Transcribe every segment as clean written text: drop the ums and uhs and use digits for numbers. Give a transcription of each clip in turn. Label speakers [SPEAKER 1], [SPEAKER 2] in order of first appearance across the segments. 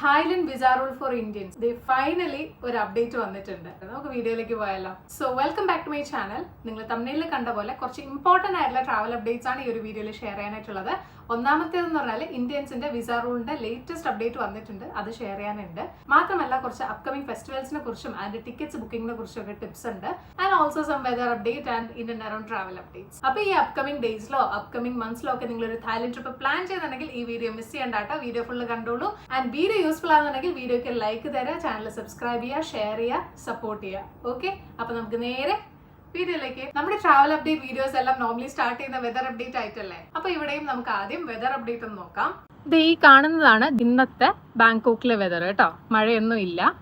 [SPEAKER 1] Thailand visa rule for Indians. They finally ഒരു update വന്നിട്ടുണ്ട്. നമുക്ക് വീഡിയോയിലേക്ക് പോയാലോ. So welcome back to my channel. നിങ്ങൾ തമ്മിലിൽ കണ്ട പോലെ കുറച്ച് ഇമ്പോർട്ടന്റ് ആയിട്ടുള്ള ട്രാവൽ അപ്ഡേറ്റ്സ് ആണ് ഈ ഒരു വീഡിയോയിൽ ഷെയർ ചെയ്യാനായിട്ടുള്ളത്. ഒന്നാമത്തേതെന്ന് പറഞ്ഞാൽ ഇന്ത്യൻസിന്റെ വിസ റൂളിന്റെ ലേറ്റസ്റ്റ് അപ്ഡേറ്റ് വന്നിട്ടുണ്ട്, അത് ഷെയർ ചെയ്യാനുണ്ട്. മാത്രമല്ല കുറച്ച് അപ്കമിംഗ് ഫെസ്റ്റിവൽസിനെ കുറിച്ചും ആൻഡ് ടിക്കറ്റ്സ് ബുക്കിംഗിനെ കുറിച്ചും ഒക്കെ ടിപ്സ് ഉണ്ട്. And also some weather update and in and around travel updates. അപ്പൊ ഈ അപ്കമിംഗ് ഡേയ്സിലോ അപ്കമിംഗ് മന്ത്സിലോ ഒക്കെ നിങ്ങൾ ഒരു തായ്ലൻഡ് ട്രിപ്പ് പ്ലാൻ ചെയ്യുന്നുണ്ടെങ്കിൽ ഈ വീഡിയോ മിസ് ചെയ്യേണ്ട, വീഡിയോ ഫുള്ള് കണ്ടോളൂ. ആൻഡ് വീഡിയോ യൂസ്ഫുൾ ആണെന്നുണ്ടെങ്കിൽ വീഡിയോക്ക് ലൈക്ക് തരാം, ചാനൽ സബ്സ്ക്രൈബ് ചെയ്യുക, ഷെയർ ചെയ്യുക, സപ്പോർട്ട് ചെയ്യുക. ഓക്കെ, അപ്പൊ നമുക്ക് നേരെ വീഡിയോയിലേക്ക്. നമ്മുടെ ട്രാവൽ അപ്ഡേറ്റ് വീഡിയോസ് എല്ലാം നോർമലി സ്റ്റാർട്ട് ചെയ്യുന്ന വെദർ അപ്ഡേറ്റ് ആയിട്ടല്ലേ. അപ്പൊ ഇവിടെയും നമുക്ക് ആദ്യം വെദർ അപ്ഡേറ്റ് ഒന്ന് നോക്കാം. ഇത് ഈ കാണുന്നതാണ് ഇന്നത്തെ ബാങ്കോക്കിലെ വെദർ കേട്ടോ. മഴയൊന്നും ഇല്ല,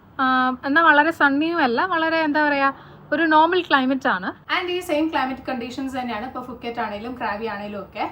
[SPEAKER 1] എന്നാൽ വളരെ സണ്ണിയും അല്ല, വളരെ എന്താ പറയാ ഒരു നോർമൽ ക്ലൈമറ്റ് ആണ്. ആൻഡ് ഈ സെയിം ക്ലൈമറ്റ് കണ്ടീഷൻസ് തന്നെയാണ് ഇപ്പൊ ഫുക്കറ്റ് ആണെങ്കിലും ക്രാബി ആണെങ്കിലും ഒക്കെ.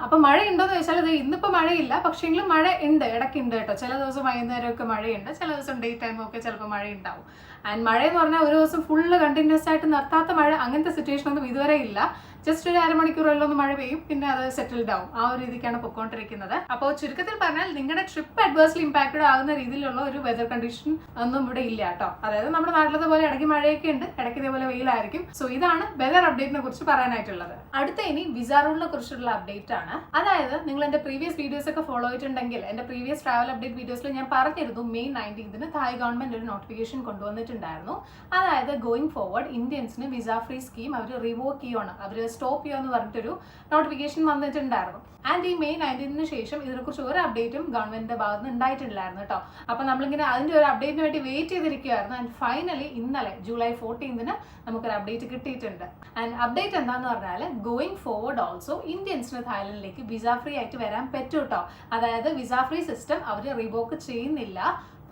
[SPEAKER 1] അപ്പൊ മഴ ഉണ്ടോന്ന് ചോദിച്ചാൽ ഇത് ഇന്നിപ്പോ മഴയില്ല, പക്ഷെങ്കിലും മഴ ഉണ്ട്, ഇടയ്ക്കുണ്ട് കേട്ടോ. ചില ദിവസം വൈകുന്നേരമൊക്കെ മഴയുണ്ട്, ചില ദിവസം ഡേ ടൈമും ഒക്കെ ചിലപ്പോൾ മഴ ഉണ്ടാവും. ആൻഡ് മഴ എന്ന് പറഞ്ഞാൽ ഒരു ദിവസം ഫുള്ള് കണ്ടിന്യൂസ് ആയിട്ട് നിർത്താത്ത മഴ, അങ്ങനത്തെ സിറ്റുവേഷൻ ഒന്നും ഇതുവരെ ഇല്ല. ജസ്റ്റ് ഒരു അരമണിക്കൂറെല്ലാം ഒന്ന് മഴ പെയ്യും, പിന്നെ അത് സെറ്റിൽഡ് ആവും. ആ ഒരു രീതിക്കാണ് പൊക്കോണ്ടിരിക്കുന്നത്. അപ്പോൾ ചുരുക്കത്തിൽ പറഞ്ഞാൽ നിങ്ങളുടെ ട്രിപ്പ് അഡ്വേഴ്സ്ലി ഇമ്പാക്റ്റഡ് ആകുന്ന രീതിയിലുള്ള ഒരു വെതർ കണ്ടീഷൻ ഒന്നും ഇവിടെ ഇല്ല കേട്ടോ. അതായത് നമ്മുടെ നാട്ടിലത്തെ പോലെ ഇടയ്ക്ക് മഴയൊക്കെ ഉണ്ട്, ഇടയ്ക്ക് ഇതേപോലെ വെയിലായിരിക്കും. സോ ഇതാണ് വെതർ അപ്ഡേറ്റിനെ കുറിച്ച് പറയാനായിട്ടുള്ളത്. അടുത്ത ഇനി വിസ റൂളിനെ കുറിച്ചുള്ള അപ്ഡേറ്റ് ആണ്. അതായത് നിങ്ങൾ എന്റെ പ്രീവിയസ് വീഡിയോസ് ഒക്കെ ഫോളോ ചെയ്തിട്ടുണ്ടെങ്കിൽ എന്റെ പ്രീവിയസ് ട്രാവൽ അപ്ഡേറ്റ് വീഡിയോസിൽ ഞാൻ പറഞ്ഞിരുന്നു May 19 തായ് ഗവൺമെന്റ് ഒരു നോട്ടിഫിക്കേഷൻ കൊണ്ടുവന്നിട്ടുണ്ടായിരുന്നു. അതായത് ഗോയിങ് ഫോർവേഡ് ഇന്ത്യൻസിന് വിസ ഫ്രീ സ്കീം അവർ റിവോക്ക് ചെയ്യണം, അവർ സ്റ്റോപ്പ് ചെയ്യുമെന്ന് പറഞ്ഞിട്ടൊരു നോട്ടിഫിക്കേഷൻ വന്നിട്ടുണ്ടായിരുന്നു. ആൻഡ് ഈ May 19 ശേഷം ഇതിനെക്കുറിച്ച് ഒരു അപ്ഡേറ്റും ഗവൺമെന്റിന്റെ ഭാഗത്ത് നിന്ന് ഉണ്ടായിട്ടുണ്ടായിരുന്നു കേട്ടോ. അപ്പൊ നമ്മളിങ്ങനെ അതിന്റെ ഒരു അപ്ഡേറ്റിന് വേണ്ടി വെയിറ്റ് ചെയ്തിരിക്കുകയായിരുന്നു. ആൻഡ് ഫൈനലി ഇന്നലെ July 14 നമുക്കൊരു അപ്ഡേറ്റ് കിട്ടിയിട്ടുണ്ട്. ആൻഡ് അപ്ഡേറ്റ് എന്താന്ന് പറഞ്ഞാൽ ഗോയിങ് ഫോർവേഡ് ഓൾസോ ഇന്ത്യൻസിന് തായ്ലൻഡിലേക്ക് വിസ ഫ്രീ ആയിട്ട് വരാൻ പറ്റും കേട്ടോ. അതായത് വിസ ഫ്രീ സിസ്റ്റം അവർ റിവോക്ക് ചെയ്യുന്നില്ല,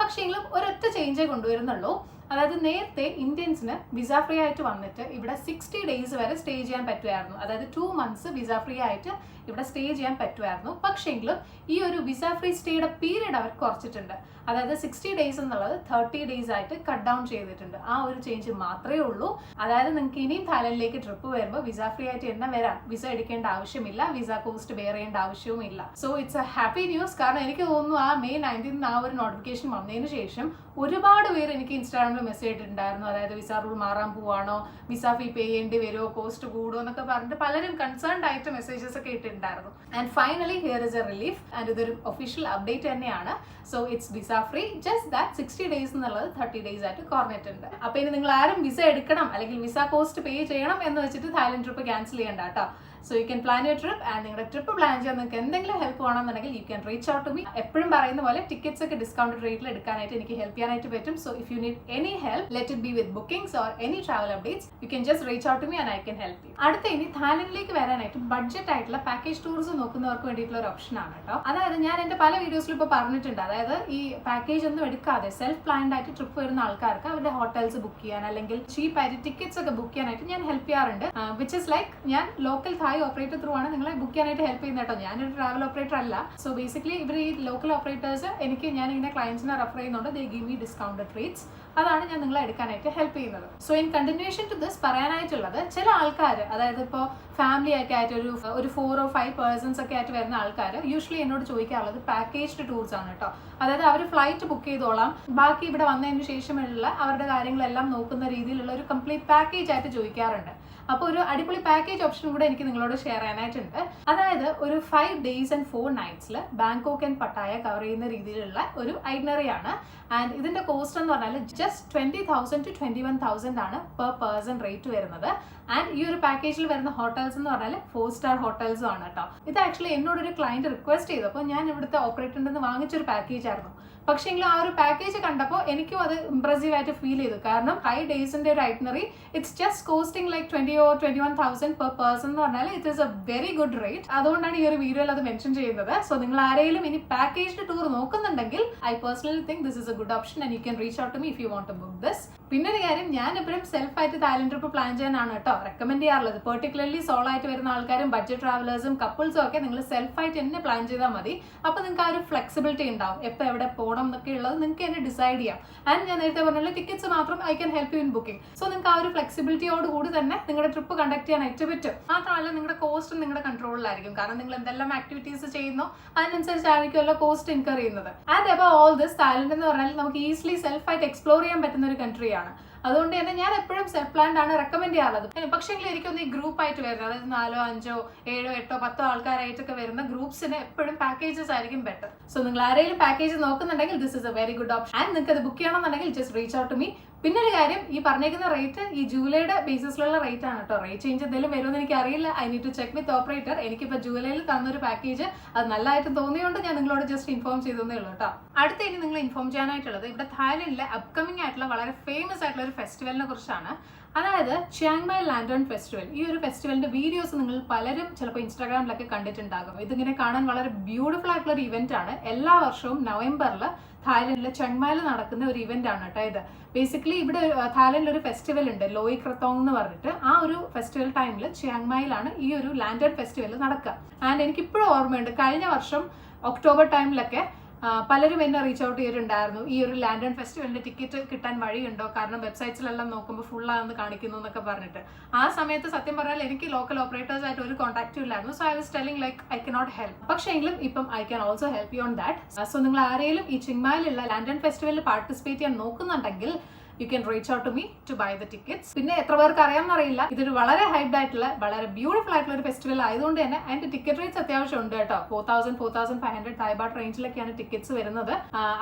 [SPEAKER 1] പക്ഷേങ്കിലും ഒരൊറ്റ ചേഞ്ചേ കൊണ്ടുവരുന്നുള്ളൂ. അതായത് നേരത്തെ ഇന്ത്യൻസിന് വിസ ഫ്രീ ആയിട്ട് വന്നിട്ട് ഇവിടെ 60 days വരെ സ്റ്റേ ചെയ്യാൻ പറ്റുമായിരുന്നു. അതായത് 2 months വിസ ഫ്രീ ആയിട്ട് ഇവിടെ സ്റ്റേ ചെയ്യാൻ പറ്റുമായിരുന്നു. പക്ഷേങ്കിലും ഈ ഒരു വിസ ഫ്രീ സ്റ്റേയുടെ പീരീഡ് അവർ കുറച്ചിട്ടുണ്ട്. അതായത് 60 days എന്നുള്ളത് 30 days ആയിട്ട് കട്ട് ഡൗൺ ചെയ്തിട്ടുണ്ട്. ആ ഒരു ചേഞ്ച് മാത്രമേ ഉള്ളൂ. അതായത് നിങ്ങൾക്ക് ഇനിയും തായ്ലൻഡിലേക്ക് ട്രിപ്പ് വരുമ്പോൾ വിസ ഫ്രീ ആയിട്ട് തന്നെ വരാം, വിസ എടുക്കേണ്ട ആവശ്യമില്ല, വിസ കോസ്റ്റ് ബെയർ ചെയ്യേണ്ട ആവശ്യവും ഇല്ല. So it's A happy news. കാരണം എനിക്ക് തോന്നുന്നു ആ May 19 ആ ഒരു നോട്ടിഫിക്കേഷൻ വന്നതിന് ശേഷം ഒരുപാട് പേര് എനിക്ക് ഇൻസ്റ്റാഗ്രാമിൽ മെസ്സേജ് ഇട്ടിട്ടുണ്ടായിരുന്നു. അതായത് വിസ റൂൾ മാറാൻ പോവാണോ, വിസ ഫീ പേ ചെയ്യേണ്ടി വരുമോ, കോസ്റ്റ് കൂടുമോ എന്നൊക്കെ പറഞ്ഞിട്ട് പലരും കൺസേൺഡ് ആയിട്ട് മെസ്സേജസ് ഒക്കെ ഇട്ടിട്ടുണ്ടായിരുന്നു. And finally here is A relief. And ഇതൊരു ഒഫീഷ്യൽ അപ്ഡേറ്റ് തന്നെയാണ്. So it's visa free, just that 60 days എന്നുള്ളത് 30 days ആയിട്ട് കുറഞ്ഞിട്ടുണ്ട്. അപ്പൊ ഇനി നിങ്ങൾ ആരും വിസ എടുക്കണം അല്ലെങ്കിൽ വിസ കോസ്റ്റ് പേ ചെയ്യണം എന്ന് വെച്ചിട്ട് തായ്ലൻഡ് ട്രിപ്പ് ക്യാൻസൽ ചെയ്യണ്ട കേട്ടോ. So you can plan your trip. And നിങ്ങളുടെ ട്രിപ്പ് പ്ലാൻ ചെയ്യാൻ നിങ്ങൾക്ക് എന്തെങ്കിലും ഹെൽപ്പ് വേണമെന്നുണ്ടെങ്കിൽ you can reach out to me. എപ്പോഴും പറയുന്ന പോലെ ടിക്കറ്റ്സ് ഒക്കെ ഡിസ്കൗണ്ടഡ് റേറ്റിൽ എടുക്കാനായിട്ട് എനിക്ക് ഹെൽപ്പ് ചെയ്യാനായിട്ട് പറ്റും. So if you need any help, let it be with bookings or any travel updates, you can just reach out to me and I can help you. അടുത്ത ഇനി തായ്ലൻഡിലേക്ക് വരാനായിട്ട് ബഡ്ജറ്റ് ആയിട്ടുള്ള പാക്കേജ് ടൂർസ് നോക്കുന്നവർക്ക് വേണ്ടിയിട്ടുള്ള ഒരു option ആണ് കേട്ടോ. അതായത് ഞാൻ എന്റെ പല വീഡിയോസിലും ഇപ്പോൾ പറഞ്ഞിട്ടുണ്ട്, അതായത് ഈ പാക്കേജ് ഒന്നും എടുക്കാതെ സെൽഫ് പ്ലാൻഡ് ആയിട്ട് ട്രിപ്പ് വരുന്ന ആൾക്കാർക്ക് അവരുടെ ഹോട്ടൽസ് ബുക്ക് ചെയ്യാൻ അല്ലെങ്കിൽ ചീപ്പ് ആയിട്ട് ടിക്കറ്റ്സ് ഒക്കെ ബുക്ക് ചെയ്യാനായിട്ട് ഞാൻ ഹെൽപ്പ് ചെയ്യാറുണ്ട്. വിച്ച് ഇസ് ലൈക്ക് ഞാൻ ലോക്കൽ തായ് ഓപ്പറേറ്റർ ത്രൂ ആണ് നിങ്ങളെ ബുക്ക് ചെയ്യാനായിട്ട് ഹെൽപ്പ് ചെയ്യുന്നത് കേട്ടോ. ഞാനൊരു ട്രാവൽ ഓപ്പറേറ്റർ അല്ല. സോ ബേസിക്കലി ഇവർ ഈ ലോക്കൽ ഓപ്പറേറ്റേഴ്സ് എനിക്ക് ഞാൻ ഇങ്ങനെ ക്ലയൻസിനെ റെഫർ ചെയ്യുന്നുണ്ട്. They give me discounted rates. അതാണ് ഞാൻ നിങ്ങളെ എടുക്കാനായിട്ട് ഹെൽപ്പ് ചെയ്യുന്നത്. So in continuation to this പറയാനായിട്ടുള്ളത്, ചില ആൾക്കാർ അതായത് ഇപ്പോൾ ഫാമിലി ഒക്കെ ആയിട്ട് ഒരു 4 or 5 persons ഒക്കെ ആയിട്ട് വരുന്ന ആൾക്കാർ യൂഷ്വലി എന്നോട് ചോദിക്കാറുള്ളത് പാക്കേജ്ഡ് ടൂർസ് ആണ് കേട്ടോ. അതായത് അവർ ഫ്ലൈറ്റ് ബുക്ക് ചെയ്തോളാം, ബാക്കി ഇവിടെ വന്നതിന് ശേഷമുള്ള അവരുടെ കാര്യങ്ങളെല്ലാം നോക്കുന്ന രീതിയിലുള്ള ഒരു കംപ്ലീറ്റ് പാക്കേജ് ആയിട്ട് ചോദിക്കാറുണ്ട്. അപ്പോൾ ഒരു അടിപൊളി പാക്കേജ് ഓപ്ഷനും കൂടെ എനിക്ക് നിങ്ങളോട് ഷെയർ ചെയ്യാനായിട്ടുണ്ട്. അതായത് ഒരു 5 days and 4 nights Bangkok and Pattaya cover ചെയ്യുന്ന രീതിയിലുള്ള ഒരു ഐറ്റിനറി ആണ്. ആൻഡ് ഇതിന്റെ കോസ്റ്റ് എന്ന് പറഞ്ഞാൽ ജസ്റ്റ് 20,000 to 21,000 ആണ് പെർ പേഴ്സൺ റേറ്റ് വരുന്നത്. ആൻഡ് ഈ ഒരു പാക്കേജിൽ വരുന്ന ഹോട്ടൽസ് എന്ന് പറഞ്ഞാൽ 4-star ഹോട്ടൽസും ആണ് കേട്ടോ. ഇത് ആക്ച്വലി എന്നോടൊരു ക്ലയന്റ് റിക്വസ്റ്റ് ചെയ്തപ്പോൾ ഞാൻ ഇവിടുത്തെ ഓപ്പറേറ്ററിൽ നിന്ന് വാങ്ങിച്ചൊരു പാക്കേജ് ആയിരുന്നു. പക്ഷേങ്കിൽ ആ ഒരു പാക്കേജ് കണ്ടപ്പോൾ എനിക്കും അത് ഇംപ്രസീവ് ആയിട്ട് ഫീൽ ചെയ്തു. കാരണം 5 days ഒരു itinerary it's just costing like 20 or 21,000 per person എന്ന് പറഞ്ഞാൽ it is A very good rate. അതുകൊണ്ടാണ് ഈ ഒരു വീഡിയോയിൽ അത് മെൻഷൻ ചെയ്യുന്നത്. സോ നിങ്ങൾ ആരെങ്കിലും ഇനി പാക്കേജ്ഡ് ടൂർ നോക്കുന്നുണ്ടെങ്കിൽ I personally think this is a good option and you can reach out to me if you want to book this. പിന്നെ ഒരു കാര്യം, ഞാൻ എപ്പോഴും സെൽഫായിട്ട് തായ്ലൻഡ് ട്രിപ്പ് പ്ലാൻ ചെയ്യാനാണ് കേട്ടോ റെക്കമെൻഡ് ചെയ്യാറുള്ളത്. പെർട്ടിക്കുലർലി സോളോ ആയിട്ട് വരുന്ന ആൾക്കാരും ബഡ്ജറ്റ് ട്രാവലേഴ്സും കപ്പിൾസും ഒക്കെ നിങ്ങൾ സെൽഫായിട്ട് തന്നെ പ്ലാൻ ചെയ്താൽ മതി. അപ്പോൾ നിങ്ങൾക്ക് ആ ഒരു ഫ്ലെക്സിബിലിറ്റി ഉണ്ടാവും. എപ്പോൾ എവിടെ പോകണം എന്നൊക്കെ ഉള്ളത് നിങ്ങൾക്ക് തന്നെ ഡിസൈഡ് ചെയ്യാം. ആൻഡ് ഞാൻ നേരത്തെ പറഞ്ഞാൽ ടിക്കറ്റ്സ് മാത്രം I can help you in booking. So നിങ്ങൾക്ക് ആ ഒരു ഫ്ലെക്സിബിലിറ്റിയോട് കൂടി തന്നെ നിങ്ങളുടെ ട്രിപ്പ് കണ്ടക്ട് ചെയ്യാനായിട്ട് പറ്റും. മാത്രമല്ല നിങ്ങളുടെ കോസ്റ്റും നിങ്ങളുടെ കൺട്രോളിലായിരിക്കും. കാരണം നിങ്ങൾ എന്തെല്ലാം ആക്ടിവിറ്റീസ് ചെയ്യുന്നോ അതിനനുസരിച്ചായിരിക്കുമല്ലോ കോസ്റ്റ് ഇൻകർ ചെയ്യുന്നത്. And above all this, Thailand എന്ന് പറഞ്ഞാൽ നമുക്ക് ഈസിലി സെൽഫായിട്ട് എക്സ്പ്ലോർ ചെയ്യാൻ പറ്റുന്ന ഒരു കൺട്രിയാണ്. അതുകൊണ്ട് തന്നെ ഞാൻ എപ്പോഴും സെൽഫ് പ്ലാൻഡ് ആണ് റെക്കമെൻഡ് ചെയ്യാറുള്ളത്. പക്ഷേങ്കിൽ എനിക്കൊന്ന് ഈ ഗ്രൂപ്പ് ആയിട്ട് വരുന്നത്, അതായത് 4, 5, 7, 8, 10 ആൾക്കാരായിട്ടൊക്കെ വരുന്ന ഗ്രൂപ്പ്സിന് എപ്പോഴും പാക്കേജസ് ആയിരിക്കും ബെറ്റർ. സോ നിങ്ങൾ ആരെങ്കിലും പാക്കേജ് നോക്കുന്നുണ്ടെങ്കിൽ this is a very good option. And നിങ്ങൾക്ക് അത് ബുക്ക് ചെയ്യണമെന്നുണ്ടെങ്കിൽ just reach out to me. പിന്നെ ഒരു കാര്യം, ഈ പറഞ്ഞേക്കുന്ന റേറ്റ് ഈ ജൂലൈയുടെ ബേസിസിലുള്ള റേറ്റ് ആണ് കേട്ടോ. റേറ്റ് ചേഞ്ച് എന്തെങ്കിലും വരുമെന്ന് എനിക്ക് അറിയില്ല. I need to check with operator. എനിക്കിപ്പോൾ ജൂലൈയിൽ തന്നൊരു പാക്കേജ് അത് നല്ലതായിട്ട് തോന്നിയോണ്ട് ഞാൻ നിങ്ങളോട് ജസ്റ്റ് ഇൻഫോം ചെയ്തേ ഉള്ളൂ കേട്ടോ. അടുത്ത ഇനി നിങ്ങൾ ഇൻഫോം ചെയ്യാനായിട്ടുള്ളത് ഇവിടെ തായ്ലൻഡിലെ അപ്കമിംഗ് ആയിട്ടുള്ള വളരെ ഫേമസ് ആയിട്ടുള്ള ഒരു ഫെസ്റ്റിവലിനെ കുറിച്ചാണ്. അതായത് ചിയാങ് മായ് ലാന്റേൺ ഫെസ്റ്റിവൽ. ഈ ഒരു ഫെസ്റ്റിവലിന്റെ വീഡിയോസ് നിങ്ങൾ പലരും ചിലപ്പോൾ ഇൻസ്റ്റാഗ്രാമിലൊക്കെ കണ്ടിട്ടുണ്ടാകും. ഇതിങ്ങനെ കാണാൻ വളരെ ബ്യൂട്ടിഫുൾ ആയിട്ടുള്ള ഒരു ഇവന്റ് ആണ്. എല്ലാ വർഷവും നവംബറിൽ തായ്ലൻഡിലെ ചിയാങ് നടക്കുന്ന ഒരു ഇവന്റ് ആണ് കേട്ടോ ഇത്. ബേസിക്കലി ഇവിടെ തായ്ലൻഡിൽ ഒരു ഫെസ്റ്റിവൽ ഉണ്ട്, ലോയ് ക്രത്തോങ് എന്ന് പറഞ്ഞിട്ട്. ആ ഒരു ഫെസ്റ്റിവൽ ടൈമിൽ ചിയാങ് മായിലാണ് ഈ ഒരു ലാന്റേൺ ഫെസ്റ്റിവൽ നടക്കുക. ആൻഡ് എനിക്കിപ്പോഴും ഓർമ്മയുണ്ട്, കഴിഞ്ഞ വർഷം ഒക്ടോബർ ടൈമിലൊക്കെ പലരും എന്നെ റീച്ച് ഔട്ട് ചെയ്തിട്ടുണ്ടായിരുന്നു. ഈ ഒരു ലാന്റേൺ ഫെസ്റ്റിവലിന്റെ ടിക്കറ്റ് കിട്ടാൻ വഴിയുണ്ടോ, കാരണം വെബ്സൈറ്റ്സിലെല്ലാം നോക്കുമ്പോൾ ഫുള്ളാണെന്ന് കാണിക്കുന്നു എന്നൊക്കെ പറഞ്ഞിട്ട്. ആ സമയത്ത് സത്യം പറഞ്ഞാൽ എനിക്ക് ലോക്കൽ ഓപ്പറേറ്റേഴ്സ് ആയിട്ട് ഒരു കോൺടാക്റ്റും ഇല്ലായിരുന്നു. So I was telling like I cannot help. പക്ഷേങ്കിലും ഇപ്പം I can also help you on that. So നിങ്ങൾ ആരെങ്കിലും ഈ ചിയാങ് മായിലുള്ള ലാന്റേൺ ഫെസ്റ്റിവലിൽ പാർട്ടിസിപ്പേറ്റ് ചെയ്യാൻ നോക്കുന്നുണ്ടെങ്കിൽ you can reach out to me to buy the tickets. പിന്നെ എത്ര പേർക്ക് അറിയാമെന്നറിയില്ല, ഇതൊരു വളരെ ഹൈപ്ഡ് ആയിട്ടുള്ള വളരെ ബ്യൂട്ടിഫുൾ ആയിട്ടുള്ള ഒരു ഫെസ്റ്റിവൽ ആയതുകൊണ്ട് തന്നെ അതിന്റെ ടിക്കറ്റ് റേറ്റ്സ് അത്യാവശ്യം ഉണ്ട് കേട്ടോ. 4,000, 4,500 തായ് ബാട്ട് റേഞ്ചിലൊക്കെയാണ് ടിക്കറ്റ്സ് വരുന്നത്.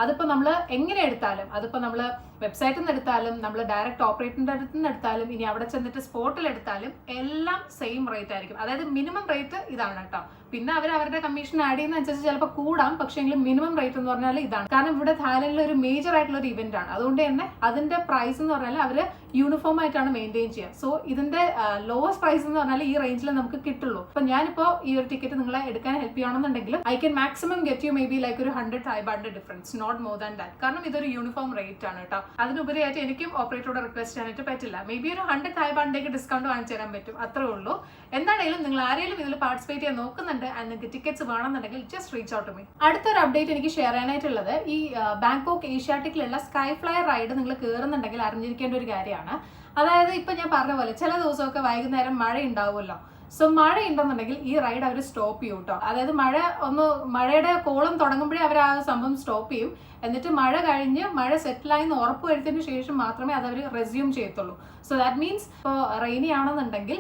[SPEAKER 1] അതിപ്പോൾ നമ്മൾ എങ്ങനെ എടുത്താലും, അതിപ്പോൾ നമ്മൾ വെബ്സൈറ്റിൽ നിന്ന് എടുത്താലും, നമ്മൾ ഡയറക്റ്റ് ഓപ്പറേറ്ററിന്റെ അടുത്ത് നിന്ന് എടുത്താലും, ഇനി അവിടെ ചെന്നിട്ട് സ്പോട്ടിൽ എടുത്താലും എല്ലാം സെയിം റേറ്റ് ആയിരിക്കും. അതായത് മിനിമം റേറ്റ് ഇതാണ് കേട്ടോ. പിന്നെ അവരുടെ കമ്മീഷൻ ആഡ് ചെയ്യുന്നതനുസരിച്ച് ചിലപ്പോൾ കൂടാം. പക്ഷേങ്കിലും മിനിമം റേറ്റ് എന്ന് പറഞ്ഞാൽ ഇതാണ്. കാരണം ഇവിടെ തായ്ലൻഡിൽ ഒരു മേജർ ആയിട്ടുള്ള ഒരു ഇവന്റ് ആണ്. അതുകൊണ്ട് തന്നെ അതിന്റെ പ്രൈസ് എന്ന് പറഞ്ഞാൽ അവർ യൂണിഫോം ആയിട്ടാണ് മെയിൻറ്റെയിൻ ചെയ്യുക. സോ ഇതിന്റെ ലോവസ്റ്റ് പ്രൈസ് എന്ന് പറഞ്ഞാൽ ഈ റേഞ്ചിൽ നമുക്ക് കിട്ടുള്ളൂ. അപ്പൊ ഞാനിപ്പോ ഈ ഒരു ടിക്കറ്റ് നിങ്ങളെ എടുക്കാൻ ഹെൽപ്പ് ചെയ്യണമെന്നുണ്ടെങ്കിൽ I can maximum get you may be like ഒരു 100 തായ് ബാറിന്റെ difference, not more than that. കാരണം ഇതൊരു യൂണിഫോം റേറ്റ് ആണ് കേട്ടോ. അതിനുപരിയായിട്ട് എനിക്കും ഓപ്പറേറ്ററോട് റിക്വസ്റ്റ് ചെയ്യാനായിട്ട് പറ്റില്ല. മേ ബി ഒരു 100 തായ് ബാറിന്റെ ഡിസ്കൗണ്ട് വാങ്ങിച്ചു തരാൻ പറ്റും, അത്രേ ഉള്ളൂ. എന്താണെങ്കിലും നിങ്ങൾ ആരെങ്കിലും ഇതിൽ പാർട്ടിസിപ്പേറ്റ് ചെയ്യാൻ നോക്കുന്നുണ്ട് ആൻഡ് നിങ്ങൾക്ക് ടിക്കറ്റ്സ് വേണമെന്നുണ്ടെങ്കിൽ just reach out to me. അടുത്തൊരു അപ്ഡേറ്റ് എനിക്ക് ഷെയർ ചെയ്യാനായിട്ടുള്ളത്, ഈ ബാങ്കോക്ക് ഏഷ്യാറ്റിക്കിലുള്ള സ്കൈ ഫ്ലൈ റൈഡ് നിങ്ങൾ കയറുന്നുണ്ടെങ്കിൽ അറിഞ്ഞിരിക്കേണ്ട ഒരു കാര്യമാണ്. അതായത് ഇപ്പൊ ഞാൻ പറഞ്ഞ പോലെ ചില ദിവസമൊക്കെ വൈകുന്നേരം മഴ ഉണ്ടാവുമല്ലോ. സോ മഴ ഉണ്ടെന്നുണ്ടെങ്കിൽ ഈ റൈഡ് അവർ സ്റ്റോപ്പ് ചെയ്യും കേട്ടോ. അതായത് മഴയുടെ കോളം തുടങ്ങുമ്പോഴേ അവർ ആ സംഭവം സ്റ്റോപ്പ് ചെയ്യും. എന്നിട്ട് മഴ കഴിഞ്ഞ് മഴ സെറ്റിലായി എന്ന് ഉറപ്പ് വരുത്തിയതിനു ശേഷം മാത്രമേ അത് അവർ റെസ്യൂം ചെയ്യത്തുള്ളൂ. സോ ദാറ്റ് മീൻസ് ഇപ്പോൾ റെയിനി ആണെന്നുണ്ടെങ്കിൽ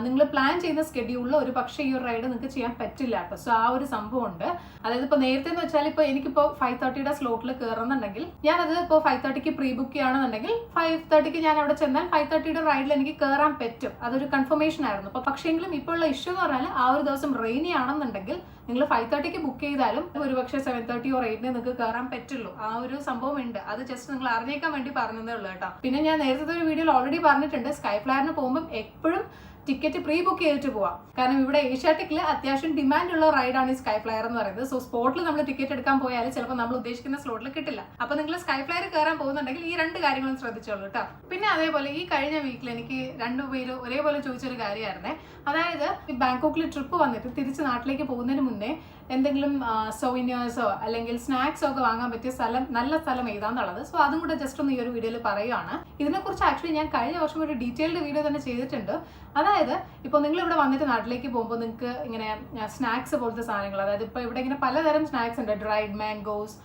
[SPEAKER 1] നിങ്ങൾ പ്ലാൻ ചെയ്യുന്ന സ്കെഡ്യൂളിൽ ഒരു പക്ഷേ ഈ ഒരു റൈഡ് നിങ്ങൾക്ക് ചെയ്യാൻ പറ്റില്ല കേട്ടോ. സോ ആ ഒരു സംഭവം ഉണ്ട്. അതായത് ഇപ്പോൾ നേരത്തെ എന്ന് വെച്ചാൽ ഇപ്പോൾ എനിക്കിപ്പോൾ 5:30 സ്ലോട്ടിൽ കയറുന്നുണ്ടെങ്കിൽ ഞാനത് ഇപ്പോൾ 5:30 പ്രീ ബുക്ക് ചെയ്യുകയാണെന്നുണ്ടെങ്കിൽ 5:30 ഞാൻ അവിടെ ചെന്നാൽ 5:30 റൈഡിൽ എനിക്ക് കയറാൻ പറ്റും. അതൊരു കൺഫർമേഷൻ ആയിരുന്നു. അപ്പോൾ പക്ഷേങ്കിലും ഇപ്പോൾ ഉള്ള ഇഷ്യൂ എന്ന് പറഞ്ഞാൽ ആ ഒരു ദിവസം റെയിനി ആണെന്നുണ്ടെങ്കിൽ നിങ്ങൾ 5:30 ബുക്ക് ചെയ്താലും ഒരുപക്ഷെ 7:30 or 8 നിങ്ങൾക്ക് കയറാൻ പറ്റുള്ളൂ. ആ ഒരു സംഭവം ഉണ്ട്. അത് ജസ്റ്റ് നിങ്ങൾ അറിഞ്ഞേക്കാൻ വേണ്ടി പറഞ്ഞതേ ഉള്ളൂ കേട്ടോ. പിന്നെ ഞാൻ നേരത്തെ ഒരു വീഡിയോയിൽ ഓൾറെഡി പറഞ്ഞിട്ടുണ്ട്, സ്കൈ ഫ്ലൈറിന് പോകുമ്പോൾ എപ്പോഴും ടിക്കറ്റ് പ്രീ ബുക്ക് ചെയ്തിട്ട് പോവാം. കാരണം ഇവിടെ ഏഷ്യാറ്റിക്കിൽ അത്യാവശ്യം ഡിമാൻഡ് ഉള്ള റൈഡാണ് ഈ സ്കൈ ഫ്ലയർ എന്ന് പറയുന്നത്. സോ സ്പോട്ടിൽ നമ്മൾ ടിക്കറ്റ് എടുക്കാൻ പോയാൽ ചിലപ്പോൾ നമ്മൾ ഉദ്ദേശിക്കുന്ന സ്ലോട്ടിൽ കിട്ടില്ല. അപ്പൊ നിങ്ങൾ സ്കൈ ഫ്ലയർ കയറാൻ പോകുന്നുണ്ടെങ്കിൽ ഈ 2 കാര്യങ്ങളും ശ്രദ്ധിച്ചോളൂ കേട്ടോ. പിന്നെ അതേപോലെ ഈ കഴിഞ്ഞ വീക്കിൽ എനിക്ക് 2 പേര് ഒരേപോലെ ചോദിച്ചൊരു കാര്യമായിരുന്നേ. അതായത് ഈ ബാങ്കോക്കിൽ ട്രിപ്പ് വന്നിട്ട് തിരിച്ച് നാട്ടിലേക്ക് പോകുന്നതിന് മുന്നേ എന്തെങ്കിലും സോവിനിയേഴ്സോ അല്ലെങ്കിൽ സ്നാക്സോ ഒക്കെ വാങ്ങാൻ പറ്റിയ നല്ല സ്ഥലം ഏതാന്നുള്ളത്. സോ അതും കൂടെ ജസ്റ്റ് ഒന്ന് ഈ ഒരു വീഡിയോയിൽ പറയുകയാണ്. ഇതിനെക്കുറിച്ച് ആക്ച്വലി ഞാൻ കഴിഞ്ഞ വർഷം ഒരു ഡീറ്റെയിൽഡ് വീഡിയോ തന്നെ ചെയ്തിട്ടുണ്ട്. അതായത് ഇപ്പോൾ നിങ്ങൾ ഇവിടെ വന്നിട്ട് നാട്ടിലേക്ക് പോകുമ്പോൾ നിങ്ങൾക്ക് ഇങ്ങനെ സ്നാക്സ് പോലത്തെ സാധനങ്ങൾ, അതായത് ഇപ്പോൾ ഇവിടെ ഇങ്ങനെ പലതരം സ്നാക്സ് ഉണ്ട്. ഡ്രൈഡ് മാംഗോസ്,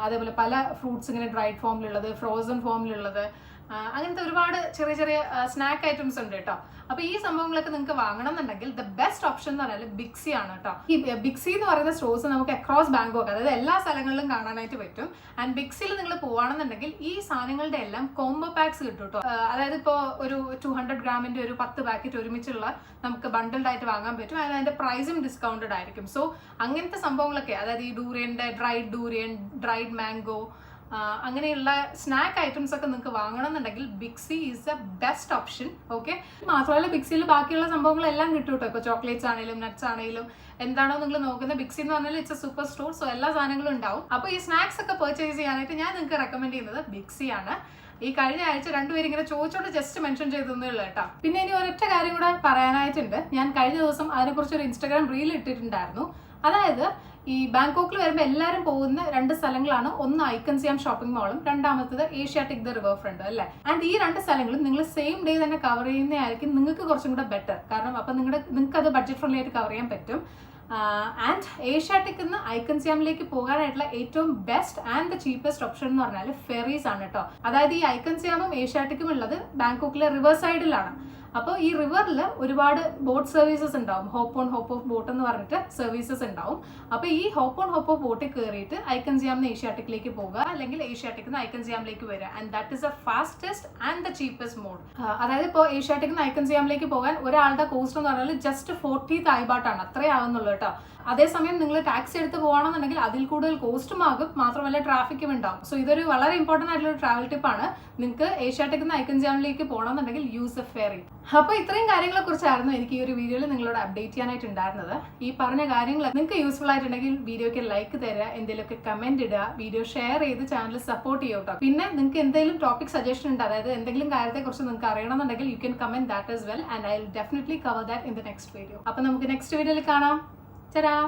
[SPEAKER 1] അതേപോലെ പല ഫ്രൂട്ട്സ് ഇങ്ങനെ ഡ്രൈഡ് ഫോമിലുള്ളത്, ഫ്രോസൺ ഫോമിലുള്ളത്, അങ്ങനത്തെ ഒരുപാട് ചെറിയ ചെറിയ സ്നാക്ക് ഐറ്റംസ് ഉണ്ട് കേട്ടോ. അപ്പൊ ഈ സംഭവങ്ങളൊക്കെ നിങ്ങൾക്ക് വാങ്ങണം എന്നുണ്ടെങ്കിൽ ദ ബെസ്റ്റ് ഓപ്ഷൻ എന്ന് പറഞ്ഞാൽ ബിഗ് സി ആണ് കേട്ടോ. ഈ ബിഗ് സി എന്ന് പറയുന്ന സ്റ്റോഴ്സ് നമുക്ക് അക്രോസ് ബാങ്കോക്ക്, അതായത് എല്ലാ സ്ഥലങ്ങളിലും കാണാനായിട്ട് പറ്റും. ആൻഡ് ബിഗ് സിയിൽ നിങ്ങൾ പോകുകയാണെന്നുണ്ടെങ്കിൽ ഈ സാധനങ്ങളുടെ എല്ലാം കോംബോ പാക്സ് കിട്ടും കേട്ടോ. അതായത് ഇപ്പോൾ ഒരു 200 ഗ്രാമിന്റെ ഒരു 10 പാക്കറ്റ് ഒരുമിച്ചുള്ള നമുക്ക് ബണ്ടിൽഡ് ആയിട്ട് വാങ്ങാൻ പറ്റും. അതിന്റെ പ്രൈസും ഡിസ്കൗണ്ടഡ് ആയിരിക്കും. സോ അങ്ങനത്തെ സംഭവങ്ങളൊക്കെ, അതായത് ഈ ഡൂറിയന്റെ ഡ്രൈഡ് മാംഗോ, അങ്ങനെയുള്ള സ്നാക്ക് ഐറ്റംസ് ഒക്കെ നിങ്ങൾക്ക് വാങ്ങണമെന്നുണ്ടെങ്കിൽ big C is the best option. Okay, മാത്രമല്ല ബിഗ് സിയിൽ ബാക്കിയുള്ള സംഭവങ്ങളെല്ലാം കിട്ടും കേട്ടോ. ഇപ്പോൾ ചോക്ലേറ്റ്സ് ആണെങ്കിലും നട്ട്സ് ആണെങ്കിലും എന്താണോ നിങ്ങൾ നോക്കുന്നത്, ബിഗ് സി എന്ന് പറഞ്ഞാൽ it's A super store. So എല്ലാ സാധനങ്ങളും ഉണ്ടാവും. അപ്പോൾ ഈ സ്നാക്സ് ഒക്കെ പർച്ചേസ് ചെയ്യാനായിട്ട് ഞാൻ നിങ്ങൾക്ക് റെക്കമെൻഡ് ചെയ്യുന്നത് ബിഗ് സി ആണ്. ഈ കഴിഞ്ഞ ആഴ്ച രണ്ടുപേരും ഇങ്ങനെ ചോദിച്ചോണ്ട് ജസ്റ്റ് മെൻഷൻ ചെയ്തേ ഉള്ളൂ കേട്ടോ. പിന്നെ ഇനി ഒരൊറ്റ കാര്യം കൂടെ പറയാനായിട്ടുണ്ട്. ഞാൻ കഴിഞ്ഞ ദിവസം അതിനെക്കുറിച്ച് ഒരു ഇൻസ്റ്റാഗ്രാം റീൽ ഇട്ടിട്ടുണ്ടായിരുന്നു. അതായത് ഈ ബാങ്കോക്കിൽ വരുമ്പോൾ എല്ലാവരും പോകുന്ന 2 സ്ഥലങ്ങളാണ്. ഒന്ന് ഐക്കൺ സിയാം ഷോപ്പിംഗ് മാളും, രണ്ടാമത്തത് ഏഷ്യാറ്റിക് ദ റിവർ ഫ്രണ്ടും അല്ലേ. ആൻഡ് ഈ 2 സ്ഥലങ്ങളും നിങ്ങൾ സെയിം ഡേ തന്നെ കവർ ചെയ്യുന്നതായിരിക്കും നിങ്ങൾക്ക് കുറച്ചും കൂടെ ബെറ്റർ. കാരണം അപ്പം നിങ്ങൾക്ക് അത് ബഡ്ജറ്റ് ഫ്രണ്ട്ലി ആയിട്ട് കവർ ചെയ്യാൻ പറ്റും. ആൻഡ് ഏഷ്യാറ്റിക് നിന്ന് ഐക്കൺ സിയാമിലേക്ക് പോകാനായിട്ടുള്ള ഏറ്റവും best and the cheapest option എന്ന് പറഞ്ഞാൽ ഫെറീസ് ആണ് കേട്ടോ. അതായത് ഈ ഐക്കൺ സിയാമും ഏഷ്യാറ്റിക്കും ഉള്ളത് ബാങ്കോക്കിലെ റിവർ സൈഡിലാണ്. അപ്പോൾ ഈ റിവറിൽ ഒരുപാട് ബോട്ട് സർവീസസ് ഉണ്ടാവും. Hop on hop off boat എന്ന് പറഞ്ഞിട്ട് സർവീസസ് ഉണ്ടാവും. അപ്പോൾ ഈ ഹോപ്പ് ഓൺ ഹോപ്പ് ഓഫ് ബോട്ടിൽ കയറിയിട്ട് ഐക്കൺ സിയാമിന് ഏഷ്യാറ്റിക്കിലേക്ക് പോകുക, അല്ലെങ്കിൽ ഏഷ്യാറ്റിക് നിന്ന് ഐക്കൺ സിയാമിലേക്ക് വരിക. And that is the fastest and the cheapest mode. അതായത് ഇപ്പോൾ ഏഷ്യാറ്റിക് നിന്ന് ഐക്കൺ സിയാമിലേക്ക് പോകാൻ ഒരാളുടെ കോസ്റ്റ് എന്ന് പറഞ്ഞാൽ ജസ്റ്റ് 40 തായ് ബാട്ടാണ്. അത്രേ ആവുന്നുള്ളൂ കേട്ടോ. അതേസമയം നിങ്ങൾ ടാക്സി എടുത്ത് പോകണമെന്നുണ്ടെങ്കിൽ അതിൽ കൂടുതൽ കോസ്റ്റും ആകും, മാത്രമല്ല ട്രാഫിക്കും ഉണ്ടാവും. സോ ഇതൊരു വളരെ ഇമ്പോർട്ടന്റ് ആയിട്ടുള്ള ട്രാവൽ ടിപ്പാണ്. നിങ്ങൾക്ക് ഏഷ്യാറ്റിക് നിന്ന് ഐക്കൺ സിയാമിലേക്ക് പോകണമെന്നുണ്ടെങ്കിൽ യൂസ് എ ഫെറി. അപ്പോൾ ഇത്രയും കാര്യങ്ങളെ കുറിച്ചായിരുന്നു എനിക്ക് ഈ ഒരു വീഡിയോയിൽ നിങ്ങളോട് അപ്ഡേറ്റ് ചെയ്യാനായിട്ടുണ്ടായിരുന്നത്. ഈ പറഞ്ഞ കാര്യങ്ങൾ നിങ്ങൾക്ക് യൂസ്ഫുൾ ആയിട്ടുണ്ടെങ്കിൽ വീഡിയോക്ക് ലൈക്ക് തരിക, എന്തെങ്കിലുമൊക്കെ കമന്റ് ഇടുക, വീഡിയോ ഷെയർ ചെയ്ത് ചാനൽ സപ്പോർട്ട് ചെയ്യുക. പിന്നെ നിങ്ങൾക്ക് എന്തെങ്കിലും ടോപ്പിക് സജഷൻ ഉണ്ട്, അതായത് എന്തെങ്കിലും കാര്യത്തെക്കുറിച്ച് നിങ്ങൾക്ക് അറിയണമെന്നുണ്ടെങ്കിൽ you can comment that as well, and I will definitely cover that in the next video. അപ്പോൾ നമുക്ക് നെക്സ്റ്റ് വീഡിയോയിൽ കാണാം. Ta-da!